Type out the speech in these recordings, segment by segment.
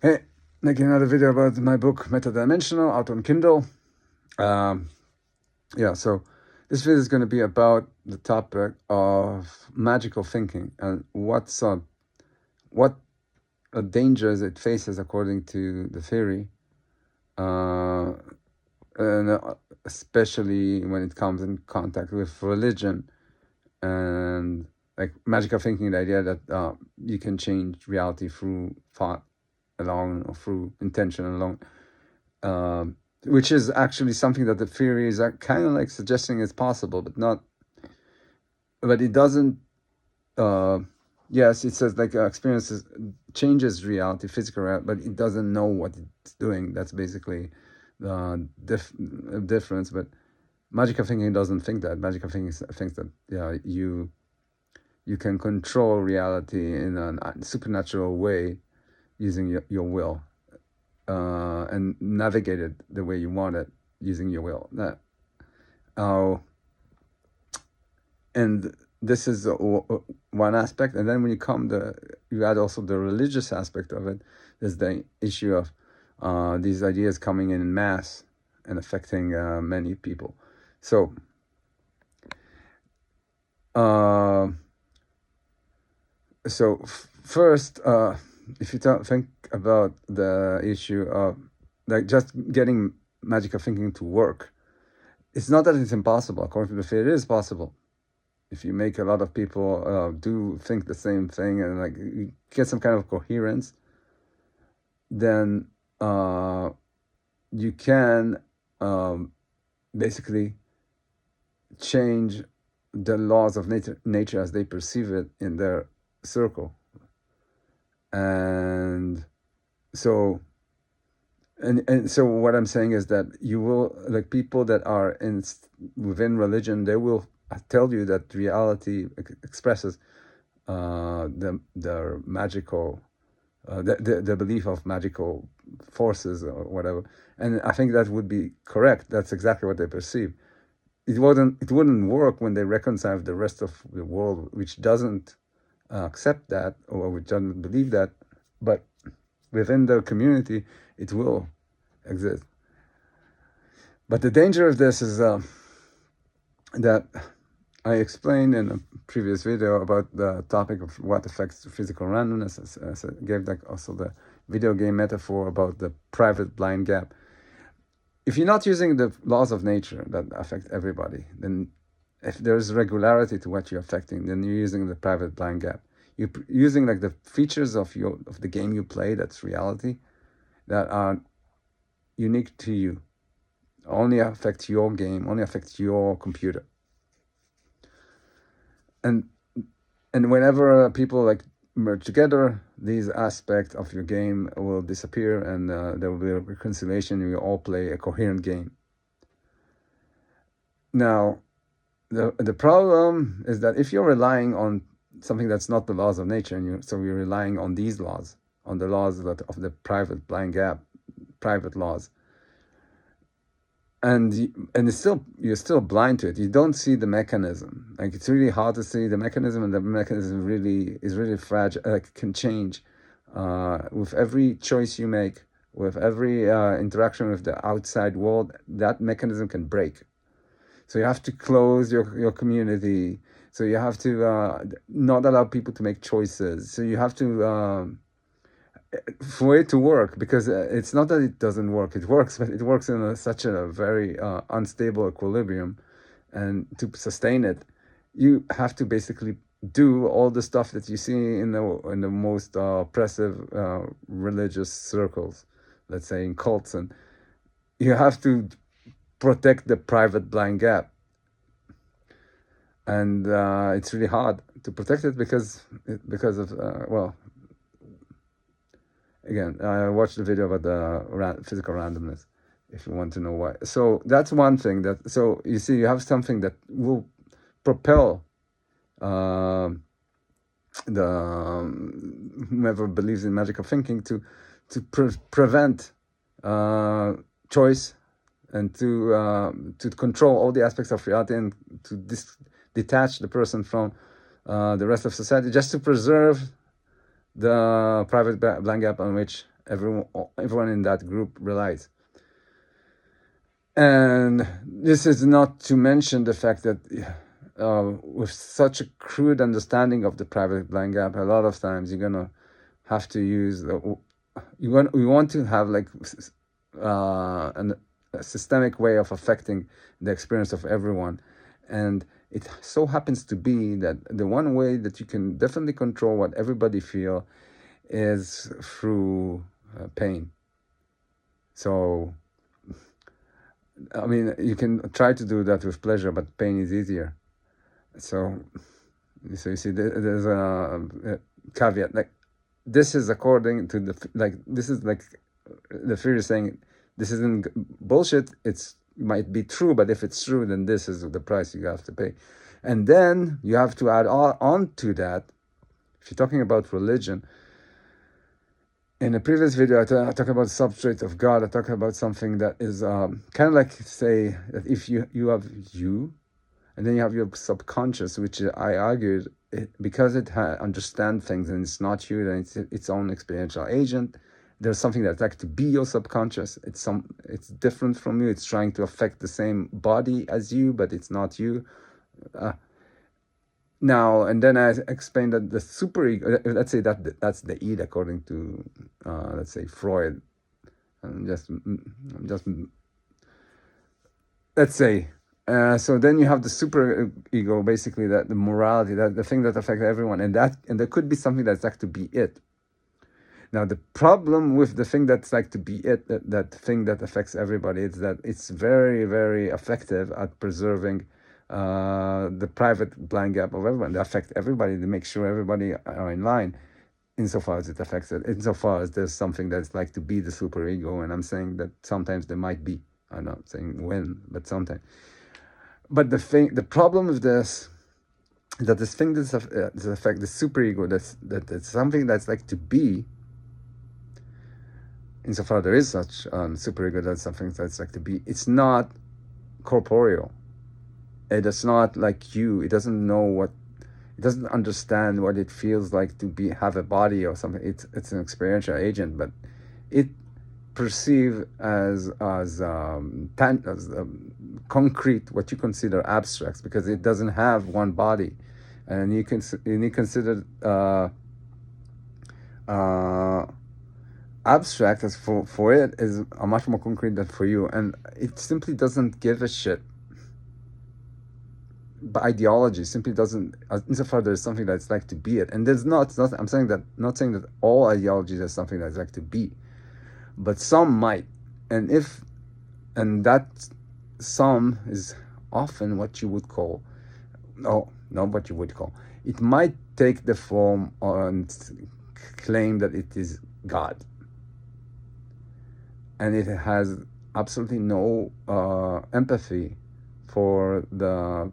Hey, making another video about my book Metadimensional out on Kindle. So this video is going to be about the topic of magical thinking and what dangers it faces according to the theory, and especially when it comes in contact with religion and like magical thinking, the idea that you can change reality through thought alone or through intention alone, which is actually something that the theory is kind of like suggesting is possible, but it doesn't. Yes, it says like experiences changes reality, physical reality, but it doesn't know what it's doing. That's basically the difference. But magical thinking doesn't think that. Magical thinking thinks that you can control reality in a supernatural way using your will, and navigate it the way you want it using your will. And this is one aspect. And then when you add also the religious aspect of it. There's the issue of these ideas coming in mass and affecting many people. So first, if you think about the issue of like just getting magical thinking to work, it's not that it's impossible. According to the theory, it is possible. If you make a lot of people do think the same thing and like you get some kind of coherence, then you can basically change the laws of nature as they perceive it in their circle. And so what I'm saying is that you will, like, people that are within religion, they will tell you that reality expresses their magical the belief of magical forces or whatever. And I think that would be correct. That's exactly what they perceive. It wouldn't work when they reconcile the rest of the world, which doesn't accept that, or which doesn't believe that. But within the community, it will exist. But the danger of this is that I explained in a previous video about the topic of what affects physical randomness. As I gave like also the video game metaphor about the private blind gap. If you're not using the laws of nature that affect everybody, then if there's regularity to what you're affecting, then you're using the private blind gap. You're using like the features of the game you play, that's reality, that are unique to you, only affect your game, only affect your computer. And whenever people like merge together, these aspects of your game will disappear, and there will be a reconciliation. You all play a coherent game. Now, the problem is that if you're relying on something that's not the laws of nature, and you're relying on these laws, on the laws of the private blind gap, private laws, and you're still blind to it. You don't see the mechanism. Like, it's really hard to see the mechanism, and the mechanism is really fragile. Like, can change with every choice you make, with every interaction with the outside world. That mechanism can break. So you have to close your community. So you have to not allow people to make choices. So you have to for it to work, because it's not that it doesn't work. It works, but it works in such a very unstable equilibrium. And to sustain it, you have to basically do all the stuff that you see in the most oppressive religious circles, let's say in cults, and you have to protect the private blind gap. And it's really hard to protect it because of well, again, I watched the video about the physical randomness, if you want to know why. So that's one thing. So you see, you have something that will propel whomever believes in magical thinking to prevent choice, and to control all the aspects of reality, and to detach the person from the rest of society, just to preserve the private blind gap on which everyone in that group relies. And this is not to mention the fact that with such a crude understanding of the private blind gap, a lot of times you're gonna have to use we want to have like a systemic way of affecting the experience of everyone. And it so happens to be that the one way that you can definitely control what everybody feel is through pain. So, I mean, you can try to do that with pleasure, but pain is easier. So you see, there's a caveat. Like, this is according to this is like the theory is saying this isn't bullshit. It might be true, but if it's true, then this is the price you have to pay. And then you have to add on to that, if you're talking about religion. In a previous video, I talk about the substrate of God. I talk about something that is kind of like, say, that if you have you, and then you have your subconscious, which I argued, because it understands things and it's not you, then it's its own experiential agent. There's something that's like to be your subconscious. It's different from you. It's trying to affect the same body as you, but it's not you. Now, and then I explained that the superego, let's say that's the id according to, let's say, Freud. And just let's say. So then you have the super ego, basically, that the morality, that the thing that affects everyone, and there could be something that's like to be it. Now the problem with the thing that's like to be it, that thing that affects everybody, is that it's very, very effective at preserving the private blind gap of everyone. They affect everybody to make sure everybody are in line, insofar as it affects it, insofar as there's something that's like to be the super ego. And I'm saying that sometimes there might be. I'm not saying when, but sometimes. But the problem with this is that this thing that's affect the superego, that's something that's like to be, insofar there is such superego, that's something that's like to be, it's not corporeal. It's not like you. It doesn't know it doesn't understand what it feels like to have a body or something. It's an experiential agent, but it perceive as concrete what you consider abstracts, because it doesn't have one body, and you consider abstract as for it is much more concrete than for you, and it simply doesn't give a shit. But ideology simply doesn't, insofar there's something that's like to be it, and there's not. I'm saying that, not saying that all ideologies are something that's like to be, but some might, and that some is often what you would call, no, not what you would call. It might take the form and claim that it is God, and it has absolutely no empathy for the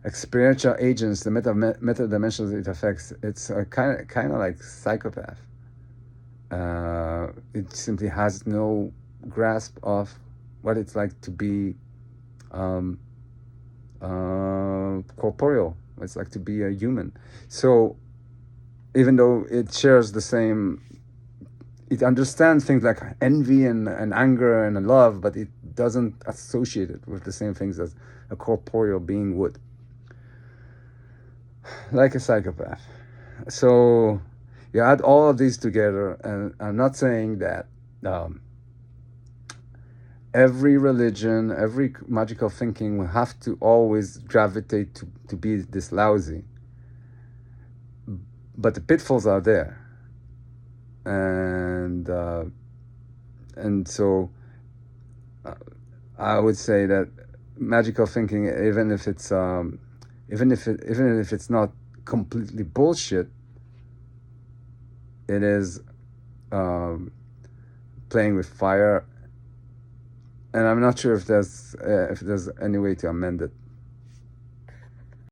experiential agents, the meta dimensions it affects. It's a kind of like psychopath. It simply has no grasp of what it's like to be corporeal. It's like to be a human. So even though it shares the same, it understands things like envy and anger and love, but it doesn't associate it with the same things as a corporeal being would, like a psychopath. So you add all of these together, and I'm not saying that every religion, every magical thinking will have to always gravitate to be this lousy, but the pitfalls are there. And so I would say that magical thinking, even if it's not completely bullshit, it is playing with fire, and I'm not sure if there's any way to amend it.